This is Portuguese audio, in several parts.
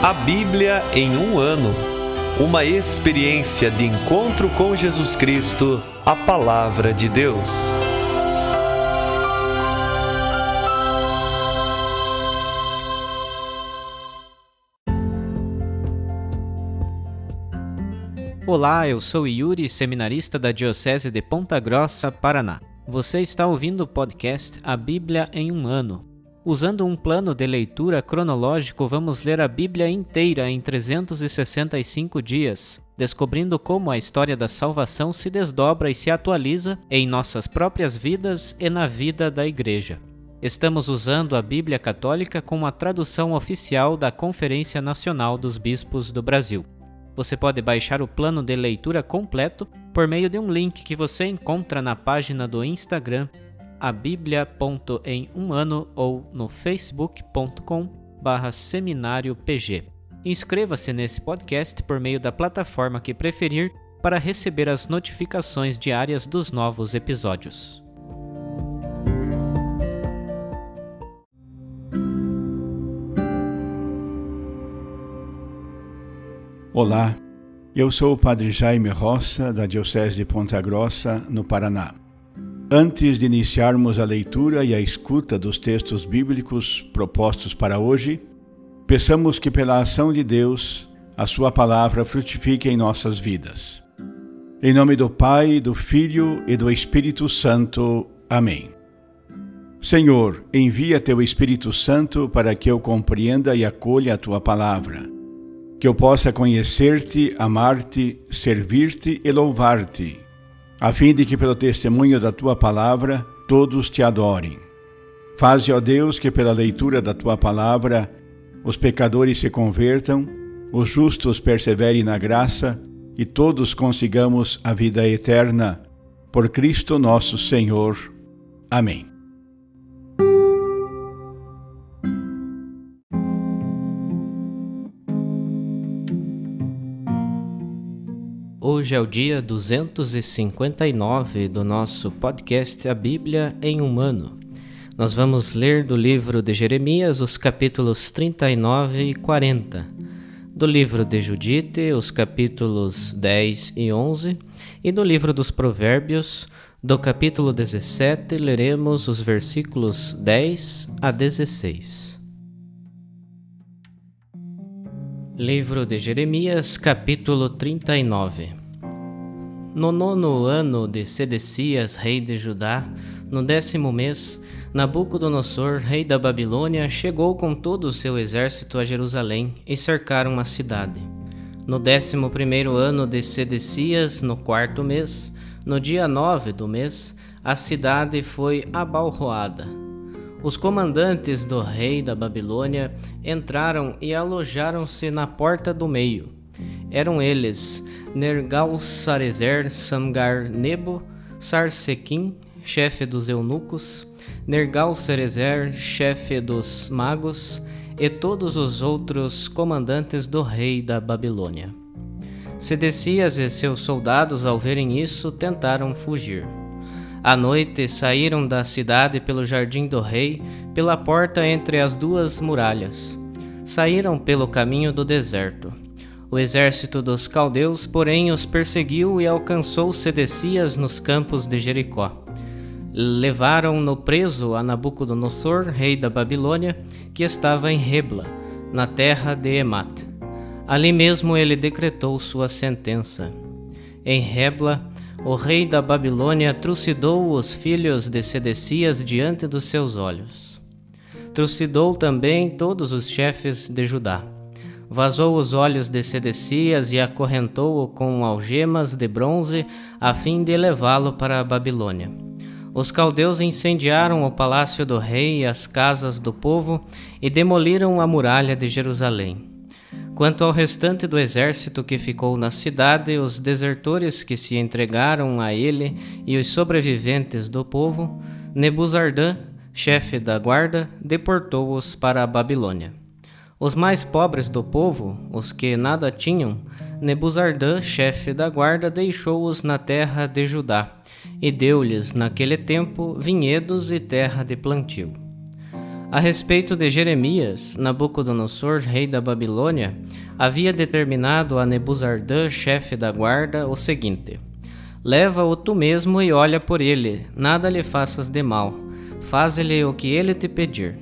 A Bíblia em um ano. Uma experiência de encontro com Jesus Cristo, a Palavra de Deus. Olá, eu sou Yuri, seminarista da Diocese de Ponta Grossa, Paraná. Você está ouvindo o podcast A Bíblia em um ano. Usando um plano de leitura cronológico, vamos ler a Bíblia inteira em 365 dias, descobrindo como a história da salvação se desdobra e se atualiza em nossas próprias vidas e na vida da Igreja. Estamos usando a Bíblia Católica com a tradução oficial da Conferência Nacional dos Bispos do Brasil. Você pode baixar o plano de leitura completo por meio de um link que você encontra na página do Instagram abiblia.emumano ou no facebook.com/seminariopg. Inscreva-se nesse podcast por meio da plataforma que preferir para receber as notificações diárias dos novos episódios. Olá, eu sou o Padre Jaime Roça, da Diocese de Ponta Grossa, no Paraná. Antes de iniciarmos a leitura e a escuta dos textos bíblicos propostos para hoje, peçamos que pela ação de Deus, a sua palavra frutifique em nossas vidas. Em nome do Pai, do Filho e do Espírito Santo. Amém. Senhor, envia teu Espírito Santo para que eu compreenda e acolha a tua palavra, que eu possa conhecer-te, amar-te, servir-te e louvar-te, a fim de que pelo testemunho da tua palavra todos te adorem. Faze, ó Deus, que pela leitura da tua palavra os pecadores se convertam, os justos perseverem na graça e todos consigamos a vida eterna. Por Cristo nosso Senhor. Amém. Hoje é o dia 259 do nosso podcast A Bíblia em um ano. Nós vamos ler do livro de Jeremias os capítulos 39 e 40, do livro de Judite os capítulos 10 e 11 e do livro dos Provérbios, do capítulo 17, leremos os versículos 10 a 16. Livro de Jeremias, capítulo 39. No 9º ano de Sedecias, rei de Judá, no 10º mês, Nabucodonosor, rei da Babilônia, chegou com todo o seu exército a Jerusalém e cercaram a cidade. No 11º ano de Sedecias, no 4º mês, no dia 9 do mês, a cidade foi abalroada. Os comandantes do rei da Babilônia entraram e alojaram-se na porta do meio. Eram eles Nergal-Sarezer, Samgar-Nebo, Sarsequim, chefe dos eunucos, Nergal-Sarezer, chefe dos magos, e todos os outros comandantes do rei da Babilônia. Sedecias e seus soldados, ao verem isso, tentaram fugir. À noite saíram da cidade pelo jardim do rei, pela porta entre as duas muralhas. Saíram pelo caminho do deserto. O exército dos caldeus, porém, os perseguiu e alcançou Sedecias nos campos de Jericó. Levaram-no preso a Nabucodonosor, rei da Babilônia, que estava em Rebla, na terra de Emat. Ali mesmo ele decretou sua sentença. Em Rebla, o rei da Babilônia trucidou os filhos de Sedecias diante dos seus olhos. Trucidou também todos os chefes de Judá. Vazou os olhos de Sedecias e acorrentou-o com algemas de bronze a fim de levá-lo para a Babilônia. Os caldeus incendiaram o palácio do rei e as casas do povo e demoliram a muralha de Jerusalém. Quanto ao restante do exército que ficou na cidade, os desertores que se entregaram a ele e os sobreviventes do povo, Nebuzardã, chefe da guarda, deportou-os para a Babilônia. Os mais pobres do povo, os que nada tinham, Nebuzardã, chefe da guarda, deixou-os na terra de Judá e deu-lhes naquele tempo vinhedos e terra de plantio. A respeito de Jeremias, Nabucodonosor, rei da Babilônia, havia determinado a Nebuzardã, chefe da guarda, o seguinte: leva-o tu mesmo e olha por ele, nada lhe faças de mal, faze-lhe o que ele te pedir.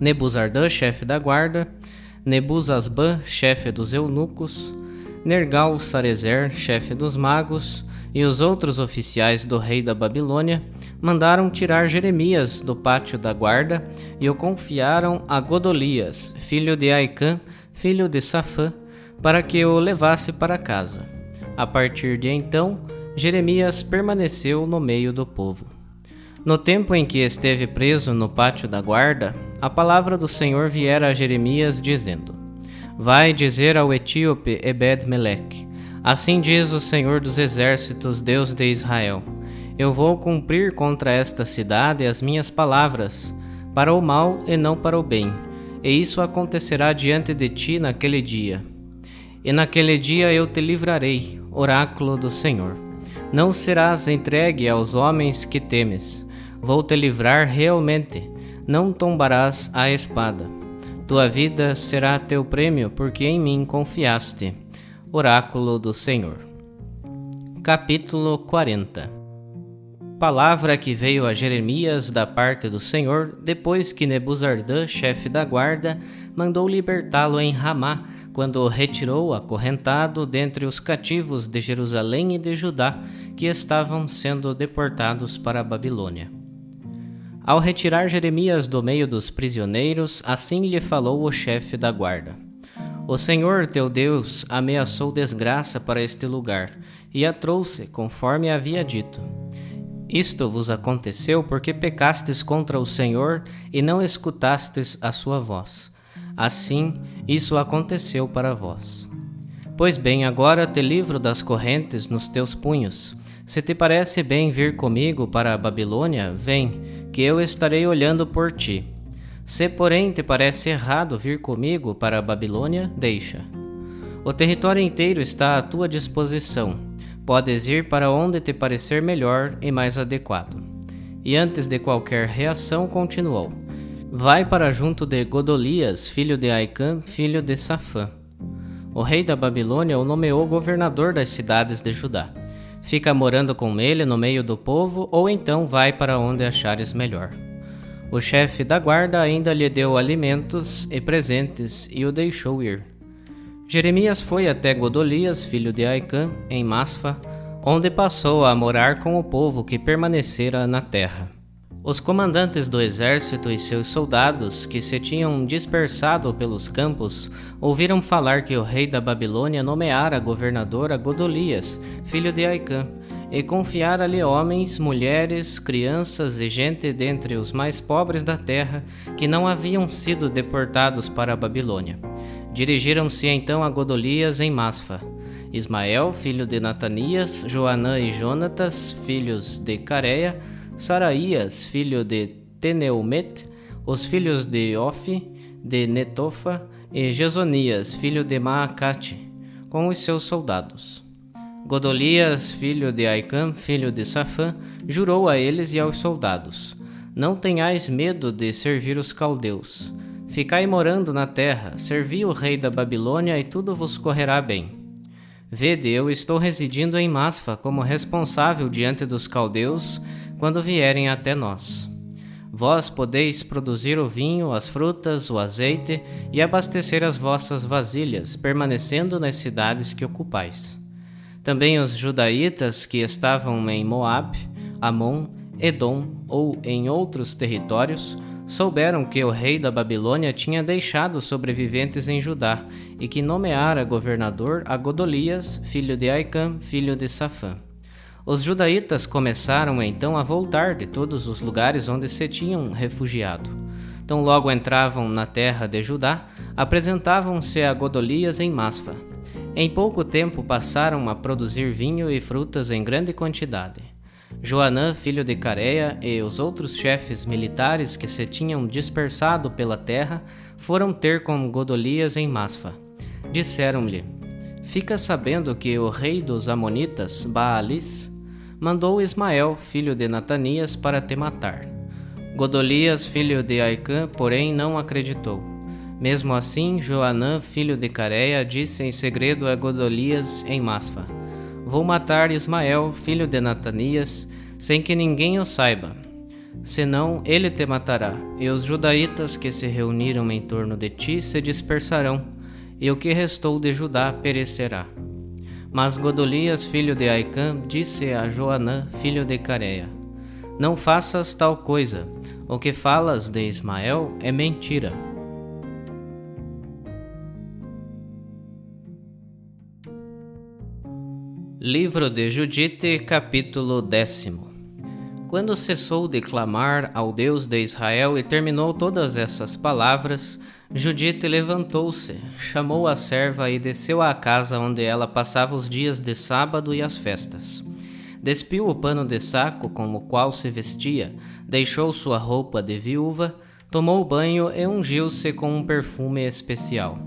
Nebuzardã, chefe da guarda, Nebuzasbã, chefe dos eunucos, Nergal-Sarezer, chefe dos magos, e os outros oficiais do rei da Babilônia mandaram tirar Jeremias do pátio da guarda e o confiaram a Godolias, filho de Aicã, filho de Safã, para que o levasse para casa. A partir de então, Jeremias permaneceu no meio do povo. No tempo em que esteve preso no pátio da guarda, a palavra do Senhor viera a Jeremias, dizendo: vai dizer ao etíope Ebed-Meleque: assim diz o Senhor dos Exércitos, Deus de Israel: eu vou cumprir contra esta cidade as minhas palavras, para o mal e não para o bem, e isso acontecerá diante de ti naquele dia. E naquele dia eu te livrarei, oráculo do Senhor. Não serás entregue aos homens que temes. Vou te livrar realmente, não tombarás a espada. Tua vida será teu prêmio, porque em mim confiaste. Oráculo do Senhor. Capítulo 40. Palavra que veio a Jeremias da parte do Senhor, depois que Nebuzardã, chefe da guarda, mandou libertá-lo em Ramá, quando o retirou acorrentado dentre os cativos de Jerusalém e de Judá, que estavam sendo deportados para a Babilônia. Ao retirar Jeremias do meio dos prisioneiros, assim lhe falou o chefe da guarda: o Senhor teu Deus ameaçou desgraça para este lugar, e a trouxe, conforme havia dito. Isto vos aconteceu porque pecastes contra o Senhor e não escutastes a sua voz. Assim, isso aconteceu para vós. Pois bem, agora te livro das correntes nos teus punhos. Se te parece bem vir comigo para a Babilônia, vem, que eu estarei olhando por ti. Se, porém, te parece errado vir comigo para a Babilônia, deixa. O território inteiro está à tua disposição. Podes ir para onde te parecer melhor e mais adequado. E antes de qualquer reação, continuou: vai para junto de Godolias, filho de Aicã, filho de Safã. O rei da Babilônia o nomeou governador das cidades de Judá. Fica morando com ele no meio do povo, ou então vai para onde achares melhor. O chefe da guarda ainda lhe deu alimentos e presentes e o deixou ir. Jeremias foi até Godolias, filho de Aicã, em Masfa, onde passou a morar com o povo que permanecera na terra. Os comandantes do exército e seus soldados, que se tinham dispersado pelos campos, ouviram falar que o rei da Babilônia nomeara governador a Godolias, filho de Aicã, e confiara-lhe homens, mulheres, crianças e gente dentre os mais pobres da terra, que não haviam sido deportados para a Babilônia. Dirigiram-se então a Godolias em Masfa. Ismael, filho de Natanias, Joanã e Jonatas, filhos de Careia, Saraías, filho de Teneumet, os filhos de Ofi, de Netofa, e Jezonias, filho de Maacate, com os seus soldados. Godolias, filho de Aicã, filho de Safã, jurou a eles e aos soldados: não tenhais medo de servir os caldeus. Ficai morando na terra, servi o rei da Babilônia e tudo vos correrá bem. Vede, eu estou residindo em Masfa como responsável diante dos caldeus quando vierem até nós. Vós podeis produzir o vinho, as frutas, o azeite e abastecer as vossas vasilhas, permanecendo nas cidades que ocupais. Também os judaítas que estavam em Moabe, Amon, Edom ou em outros territórios souberam que o rei da Babilônia tinha deixado sobreviventes em Judá e que nomeara governador a Godolias, filho de Aicã, filho de Safã. Os judaítas começaram então a voltar de todos os lugares onde se tinham refugiado. Tão logo entravam na terra de Judá, apresentavam-se a Godolias em Masfa. Em pouco tempo passaram a produzir vinho e frutas em grande quantidade. Joanã, filho de Careia, e os outros chefes militares que se tinham dispersado pela terra foram ter com Godolias em Masfa. Disseram-lhe: fica sabendo que o rei dos Amonitas, Baalis, mandou Ismael, filho de Natanias, para te matar. Godolias, filho de Aicã, porém, não acreditou. Mesmo assim, Joanã, filho de Careia, disse em segredo a Godolias em Masfa: Vou matar Ismael, filho de Natanias, sem que ninguém o saiba. Senão ele te matará, e os judaítas que se reuniram em torno de ti se dispersarão, e o que restou de Judá perecerá. Mas Godolias, filho de Aicã, disse a Joanã, filho de Careia: Não faças tal coisa, o que falas de Ismael é mentira. Livro de Judite, capítulo 10. Quando cessou de clamar ao Deus de Israel e terminou todas essas palavras, Judite levantou-se, chamou a serva e desceu à casa onde ela passava os dias de sábado e as festas. Despiu o pano de saco com o qual se vestia, deixou sua roupa de viúva, tomou banho e ungiu-se com um perfume especial.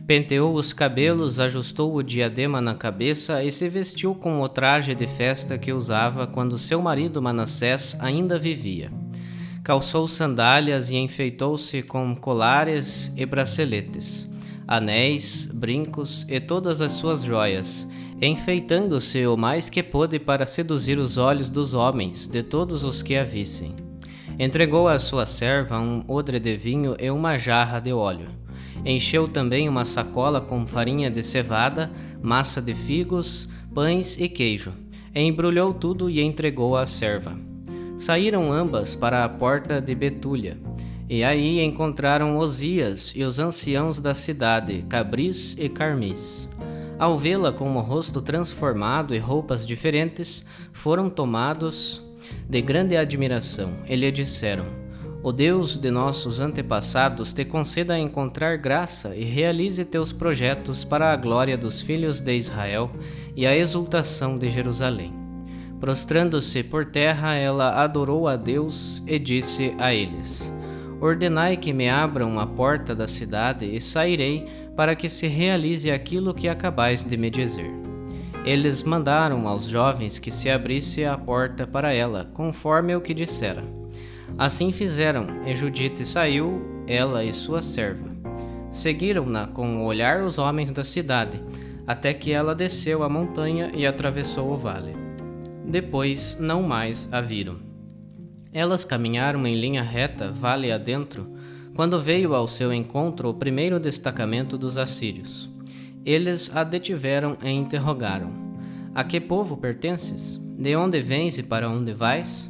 Penteou os cabelos, ajustou o diadema na cabeça e se vestiu com o traje de festa que usava quando seu marido Manassés ainda vivia. Calçou sandálias e enfeitou-se com colares e braceletes, anéis, brincos e todas as suas joias, enfeitando-se o mais que pôde para seduzir os olhos dos homens, de todos os que a vissem. Entregou à sua serva um odre de vinho e uma jarra de óleo. Encheu também uma sacola com farinha de cevada, massa de figos, pães e queijo. Embrulhou tudo e entregou à serva. Saíram ambas para a porta de Betúlia, e aí encontraram Osias e os anciãos da cidade, Cabris e Carmis. Ao vê-la com o rosto transformado e roupas diferentes, foram tomados de grande admiração e lhe disseram: O Deus de nossos antepassados te conceda encontrar graça e realize teus projetos para a glória dos filhos de Israel e a exultação de Jerusalém. Prostrando-se por terra, ela adorou a Deus e disse a eles: Ordenai que me abram a porta da cidade e sairei para que se realize aquilo que acabais de me dizer. Eles mandaram aos jovens que se abrisse a porta para ela, conforme o que dissera. Assim fizeram, e Judite saiu, ela e sua serva. Seguiram-na com o olhar os homens da cidade, até que ela desceu a montanha e atravessou o vale. Depois não mais a viram. Elas caminharam em linha reta, vale adentro, quando veio ao seu encontro o primeiro destacamento dos assírios. Eles a detiveram e interrogaram: A que povo pertences? De onde vens e para onde vais?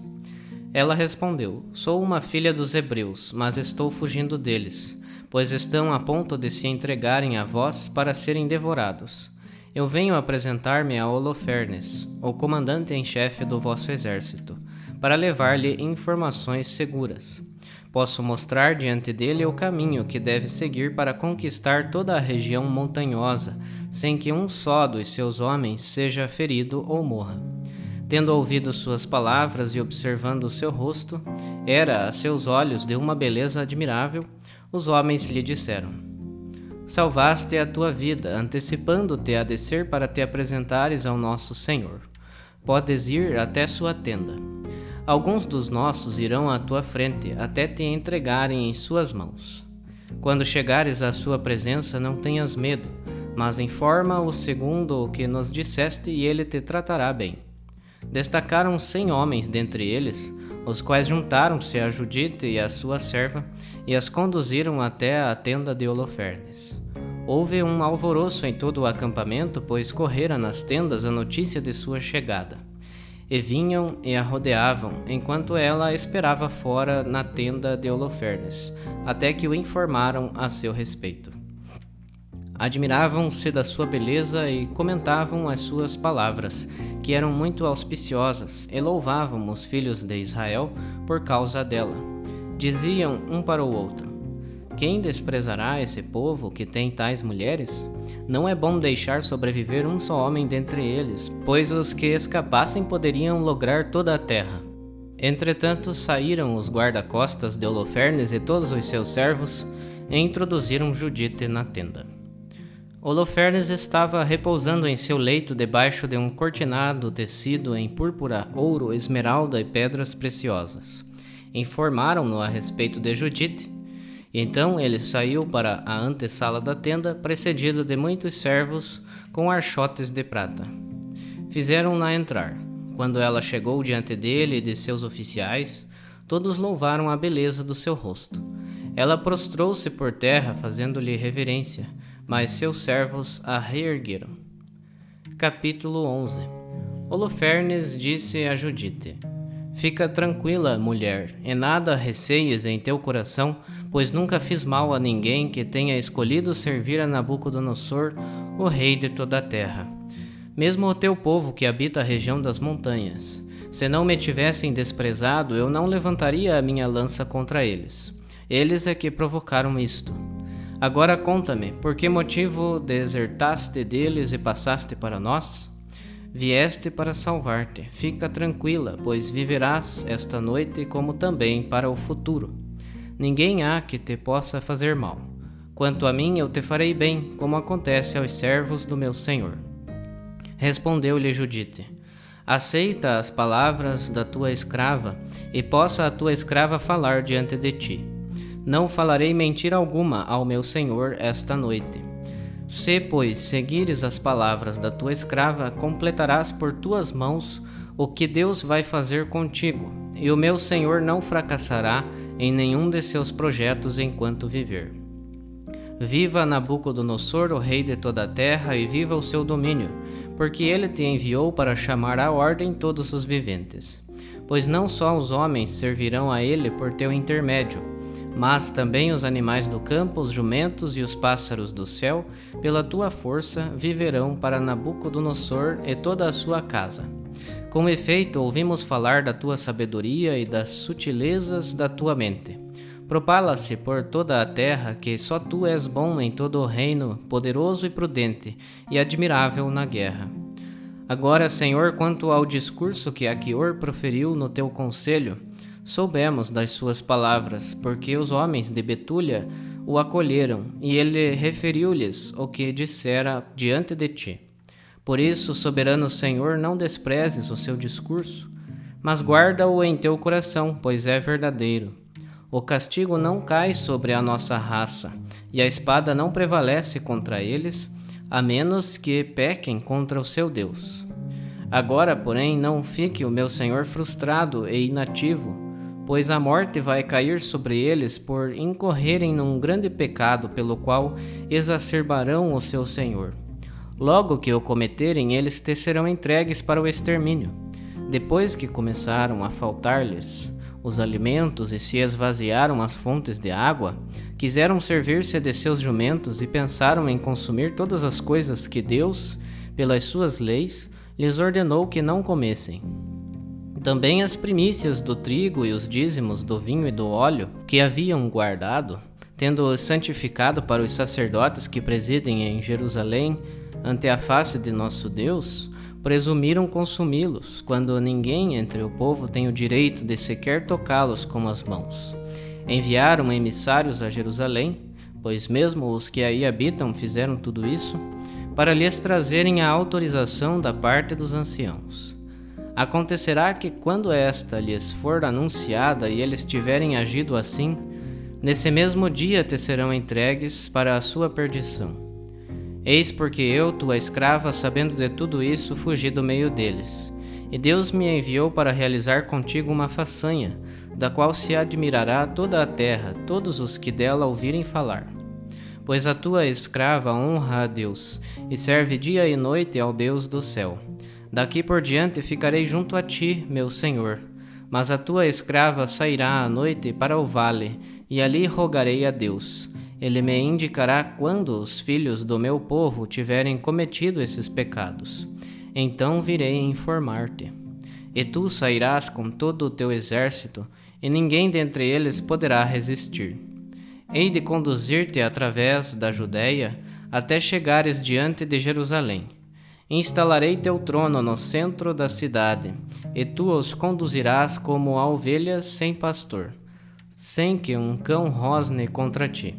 Ela respondeu: Sou uma filha dos hebreus, mas estou fugindo deles, pois estão a ponto de se entregarem a vós para serem devorados. Eu venho apresentar-me a Holofernes, o comandante em chefe do vosso exército, para levar-lhe informações seguras. Posso mostrar diante dele o caminho que deve seguir para conquistar toda a região montanhosa, sem que um só dos seus homens seja ferido ou morra. Tendo ouvido suas palavras e observando o seu rosto, era a seus olhos de uma beleza admirável, os homens lhe disseram: Salvaste a tua vida, antecipando-te a descer para te apresentares ao nosso Senhor. Podes ir até sua tenda. Alguns dos nossos irão à tua frente, até te entregarem em suas mãos. Quando chegares à sua presença, não tenhas medo, mas informa-o segundo o que nos disseste e ele te tratará bem. Destacaram 100 homens dentre eles, os quais juntaram-se a Judite e a sua serva e as conduziram até a tenda de Holofernes. Houve um alvoroço em todo o acampamento, pois correra nas tendas a notícia de sua chegada. E vinham e a rodeavam, enquanto ela esperava fora na tenda de Holofernes, até que o informaram a seu respeito. Admiravam-se da sua beleza e comentavam as suas palavras, que eram muito auspiciosas, e louvavam os filhos de Israel por causa dela. Diziam um para o outro: Quem desprezará esse povo que tem tais mulheres? Não é bom deixar sobreviver um só homem dentre eles, pois os que escapassem poderiam lograr toda a terra. Entretanto, saíram os guarda-costas de Holofernes e todos os seus servos, e introduziram Judite na tenda. Holofernes estava repousando em seu leito debaixo de um cortinado tecido em púrpura, ouro, esmeralda e pedras preciosas. informaram-no a respeito de Judite. Então ele saiu para a antessala da tenda, precedido de muitos servos com archotes de prata. Fizeram-na entrar. Quando ela chegou diante dele e de seus oficiais, todos louvaram a beleza do seu rosto. Ela prostrou-se por terra, fazendo-lhe reverência, mas seus servos a reergueram. Capítulo 11. Holofernes disse a Judite: Fica tranquila, mulher, e nada receies em teu coração, pois nunca fiz mal a ninguém que tenha escolhido servir a Nabucodonosor, o rei de toda a terra. Mesmo o teu povo que habita a região das montanhas, se não me tivessem desprezado, eu não levantaria a minha lança contra eles. Eles é que provocaram isto. Agora conta-me, por que motivo desertaste deles e passaste para nós? Vieste para salvar-te. Fica tranquila, pois viverás esta noite como também para o futuro. Ninguém há que te possa fazer mal. Quanto a mim, eu te farei bem, como acontece aos servos do meu senhor. Respondeu-lhe Judite: Aceita as palavras da tua escrava, e possa a tua escrava falar diante de ti. Não falarei mentira alguma ao meu senhor esta noite. Se, pois, seguires as palavras da tua escrava, completarás por tuas mãos o que Deus vai fazer contigo, e o meu senhor não fracassará em nenhum de seus projetos enquanto viver. Viva Nabucodonosor, o rei de toda a terra, e viva o seu domínio, porque ele te enviou para chamar à ordem todos os viventes. Pois não só os homens servirão a ele por teu intermédio, mas também os animais do campo, os jumentos e os pássaros do céu, pela tua força, viverão para Nabucodonosor e toda a sua casa. Com efeito, ouvimos falar da tua sabedoria e das sutilezas da tua mente. Propala-se por toda a terra que só tu és bom em todo o reino, poderoso e prudente, e admirável na guerra. Agora, Senhor, quanto ao discurso que Aquior proferiu no teu conselho, soubemos das suas palavras, porque os homens de Betúlia o acolheram, e ele referiu-lhes o que dissera diante de ti. Por isso, soberano Senhor, não desprezes o seu discurso, mas guarda-o em teu coração, pois é verdadeiro. O castigo não cai sobre a nossa raça, e a espada não prevalece contra eles, a menos que pequem contra o seu Deus. Agora, porém, não fique o meu Senhor frustrado e inativo, pois a morte vai cair sobre eles por incorrerem num grande pecado pelo qual exacerbarão o seu Senhor. Logo que o cometerem, eles te serão entregues para o extermínio. Depois que começaram a faltar-lhes os alimentos e se esvaziaram as fontes de água, quiseram servir-se de seus jumentos e pensaram em consumir todas as coisas que Deus, pelas suas leis, lhes ordenou que não comessem. Também as primícias do trigo e os dízimos do vinho e do óleo que haviam guardado, tendo-os santificado para os sacerdotes que presidem em Jerusalém ante a face de nosso Deus, presumiram consumi-los, quando ninguém entre o povo tem o direito de sequer tocá-los com as mãos. Enviaram emissários a Jerusalém, pois mesmo os que aí habitam fizeram tudo isso, para lhes trazerem a autorização da parte dos anciãos. Acontecerá que, quando esta lhes for anunciada e eles tiverem agido assim, nesse mesmo dia te serão entregues para a sua perdição. Eis porque eu, tua escrava, sabendo de tudo isso, fugi do meio deles. E Deus me enviou para realizar contigo uma façanha, da qual se admirará toda a terra, todos os que dela ouvirem falar. Pois a tua escrava honra a Deus, e serve dia e noite ao Deus do céu. Daqui por diante ficarei junto a ti, meu Senhor, mas a tua escrava sairá à noite para o vale, e ali rogarei a Deus. Ele me indicará quando os filhos do meu povo tiverem cometido esses pecados. Então virei informar-te. E tu sairás com todo o teu exército, e ninguém dentre eles poderá resistir. Hei de conduzir-te através da Judéia, até chegares diante de Jerusalém. Instalarei teu trono no centro da cidade, e tu os conduzirás como a ovelhas sem pastor, sem que um cão rosne contra ti.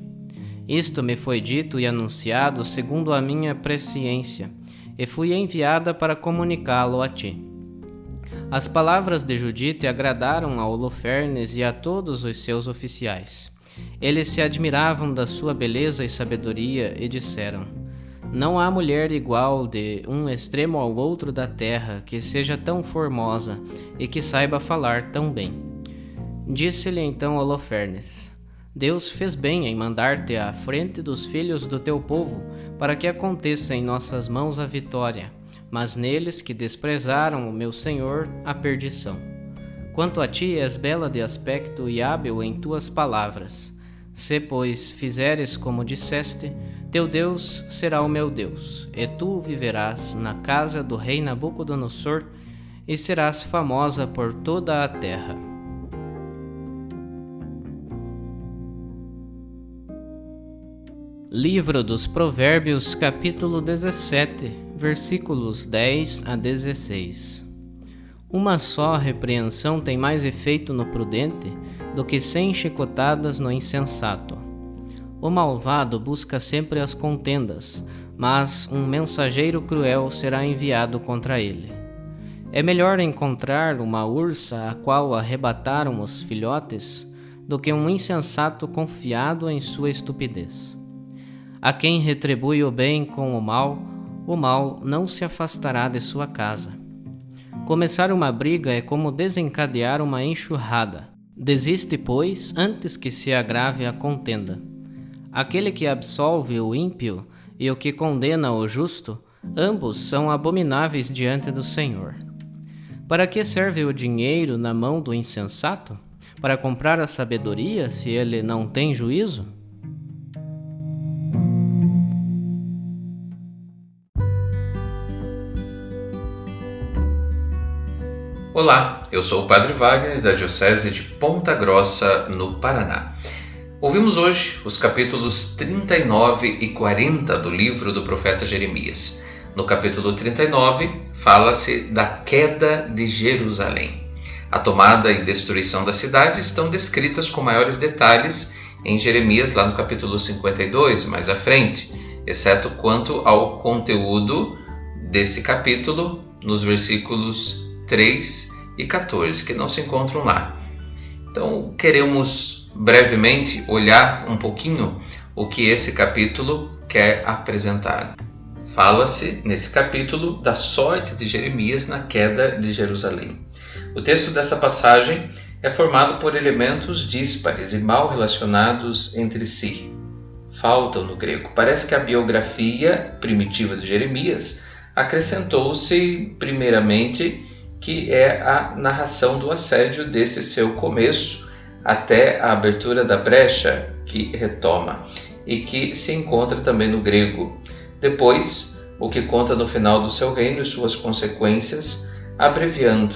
Isto me foi dito e anunciado segundo a minha presciência, e fui enviada para comunicá-lo a ti. As palavras de Judite agradaram a Holofernes e a todos os seus oficiais. Eles se admiravam da sua beleza e sabedoria e disseram: não há mulher igual de um extremo ao outro da terra que seja tão formosa e que saiba falar tão bem. Disse-lhe então Holofernes: Deus fez bem em mandar-te à frente dos filhos do teu povo, para que aconteça em nossas mãos a vitória, mas neles que desprezaram o meu Senhor, a perdição. Quanto a ti, és bela de aspecto e hábil em tuas palavras. Se, pois, fizeres como disseste, teu Deus será o meu Deus, e tu viverás na casa do rei Nabucodonosor, e serás famosa por toda a terra. Livro dos Provérbios, capítulo 17, versículos 10 a 16. Uma só repreensão tem mais efeito no prudente do que 100 chicotadas no insensato. O malvado busca sempre as contendas, mas um mensageiro cruel será enviado contra ele. É melhor encontrar uma ursa a qual arrebataram os filhotes do que um insensato confiado em sua estupidez. A quem retribui o bem com o mal não se afastará de sua casa. Começar uma briga é como desencadear uma enxurrada. Desiste, pois, antes que se agrave a contenda. Aquele que absolve o ímpio e o que condena o justo, ambos são abomináveis diante do Senhor. Para que serve o dinheiro na mão do insensato? Para comprar a sabedoria, se ele não tem juízo? Olá, eu sou o Padre Wagner, da Diocese de Ponta Grossa, no Paraná. Ouvimos hoje os capítulos 39 e 40 do livro do profeta Jeremias. No capítulo 39, fala-se da queda de Jerusalém. A tomada e destruição da cidade estão descritas com maiores detalhes em Jeremias, lá no capítulo 52, mais à frente, exceto quanto ao conteúdo desse capítulo, nos versículos 3 e 14, que não se encontram lá. Então, queremos brevemente olhar um pouquinho o que esse capítulo quer apresentar. Fala-se, nesse capítulo, da sorte de Jeremias na queda de Jerusalém. O texto dessa passagem é formado por elementos díspares e mal relacionados entre si. Faltam no grego. Parece que a biografia primitiva de Jeremias acrescentou-se, primeiramente, que é a narração do assédio desse seu começo até a abertura da brecha que retoma e que se encontra também no grego. Depois, o que conta no final do seu reino e suas consequências, abreviando,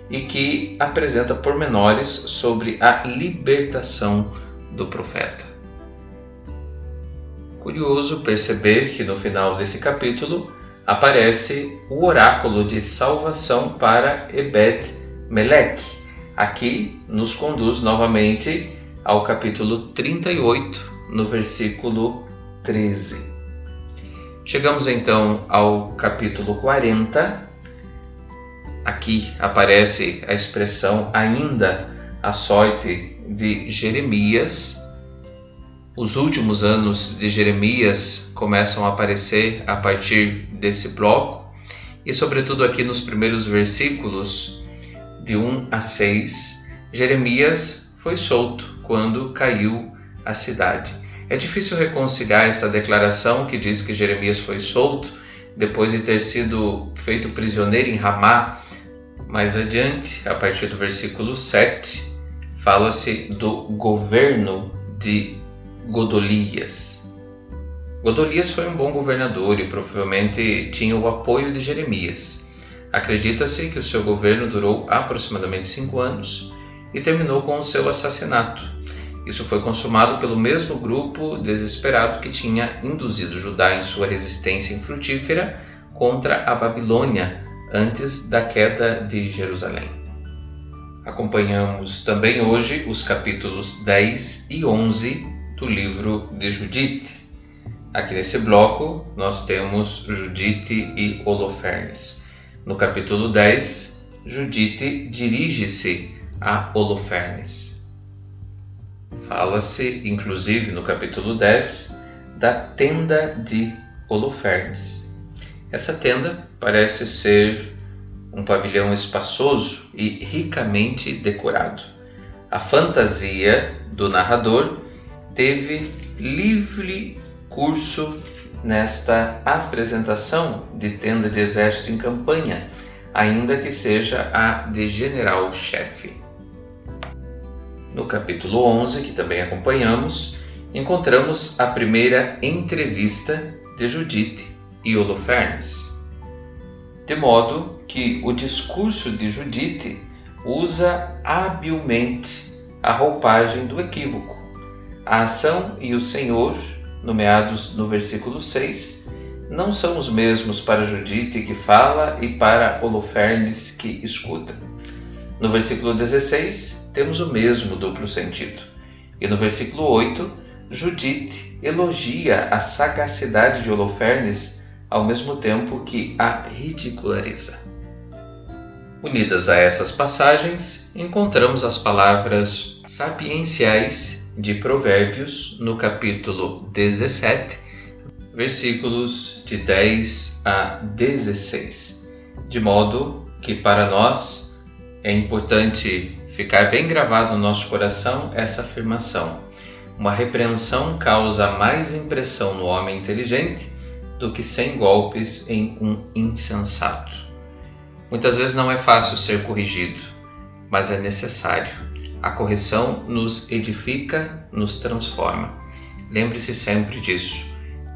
e que apresenta pormenores sobre a libertação do profeta. Curioso perceber que no final desse capítulo aparece o oráculo de salvação para Ebed-Meleque. Aqui nos conduz novamente ao capítulo 38, no versículo 13. Chegamos então ao capítulo 40. Aqui aparece a expressão ainda a sorte de Jeremias. Os últimos anos de Jeremias começam a aparecer a partir desse bloco e, sobretudo aqui nos primeiros versículos, de 1 a 6, Jeremias foi solto quando caiu a cidade. É difícil reconciliar esta declaração que diz que Jeremias foi solto depois de ter sido feito prisioneiro em Ramá. Mais adiante, a partir do versículo 7, fala-se do governo de Godolias. Godolias foi um bom governador e provavelmente tinha o apoio de Jeremias. Acredita-se que o seu governo durou aproximadamente 5 anos e terminou com o seu assassinato. Isso foi consumado pelo mesmo grupo desesperado que tinha induzido Judá em sua resistência infrutífera contra a Babilônia antes da queda de Jerusalém. Acompanhamos também hoje os capítulos 10 e 11 do livro de Judite. Aqui nesse bloco nós temos Judite e Holofernes. No capítulo 10 Judite dirige-se a Holofernes. Fala-se, inclusive, no capítulo 10, da tenda de Holofernes. Essa tenda parece ser um pavilhão espaçoso e ricamente decorado. A fantasia do narrador teve livre curso nesta apresentação de tenda de exército em campanha, ainda que seja a de general-chefe. No capítulo 11, que também acompanhamos, encontramos a primeira entrevista de Judite e Holofernes. De modo que o discurso de Judite usa habilmente a roupagem do equívoco. A ação e o Senhor, nomeados no versículo 6, não são os mesmos para Judite que fala e para Holofernes que escuta. No versículo 16, temos o mesmo duplo sentido. E no versículo 8, Judite elogia a sagacidade de Holofernes ao mesmo tempo que a ridiculariza. Unidas a essas passagens, encontramos as palavras sapienciais de Provérbios no capítulo 17, versículos de 10 a 16, de modo que para nós é importante ficar bem gravado no nosso coração essa afirmação: uma repreensão causa mais impressão no homem inteligente do que 100 golpes em um insensato. Muitas vezes não é fácil ser corrigido, mas é necessário. A correção nos edifica, nos transforma. Lembre-se sempre disso.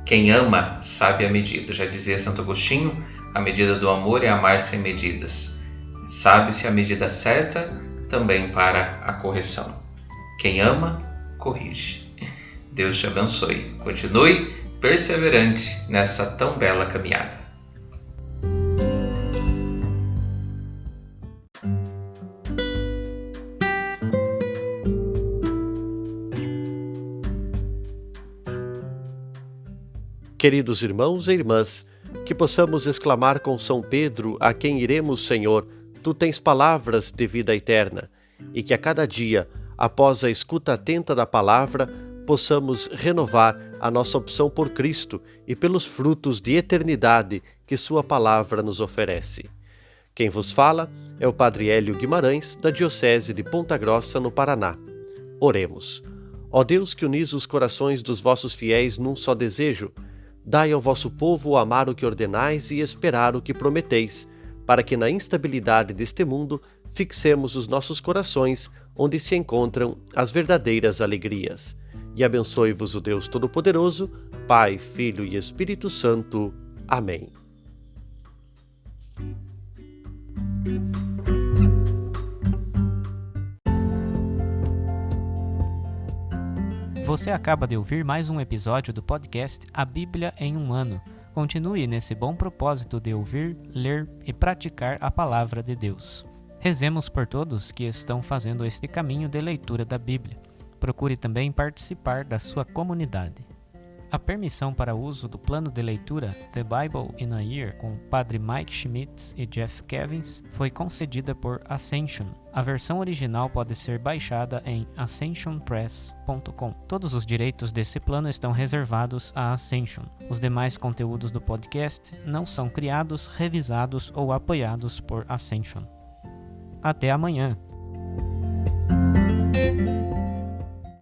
Quem ama sabe a medida. Já dizia Santo Agostinho, a medida do amor é amar sem medidas. Sabe-se a medida certa também para a correção. Quem ama, corrige. Deus te abençoe. Continue perseverante nessa tão bela caminhada. Queridos irmãos e irmãs, que possamos exclamar com São Pedro, a quem iremos, Senhor, Tu tens palavras de vida eterna, e que a cada dia, após a escuta atenta da palavra, possamos renovar a nossa opção por Cristo e pelos frutos de eternidade que Sua palavra nos oferece. Quem vos fala é o Padre Hélio Guimarães, da Diocese de Ponta Grossa, no Paraná. Oremos. Ó Deus, que unis os corações dos vossos fiéis num só desejo, dai ao vosso povo amar o que ordenais e esperar o que prometeis, para que na instabilidade deste mundo fixemos os nossos corações onde se encontram as verdadeiras alegrias. E abençoe-vos o Deus Todo-Poderoso, Pai, Filho e Espírito Santo. Amém. Você acaba de ouvir mais um episódio do podcast A Bíblia em um Ano. Continue nesse bom propósito de ouvir, ler e praticar a Palavra de Deus. Rezemos por todos que estão fazendo este caminho de leitura da Bíblia. Procure também participar da sua comunidade. A permissão para uso do plano de leitura The Bible in a Year com Padre Mike Schmitz e Jeff Kevins foi concedida por Ascension. A versão original pode ser baixada em ascensionpress.com. Todos os direitos desse plano estão reservados à Ascension. Os demais conteúdos do podcast não são criados, revisados ou apoiados por Ascension. Até amanhã!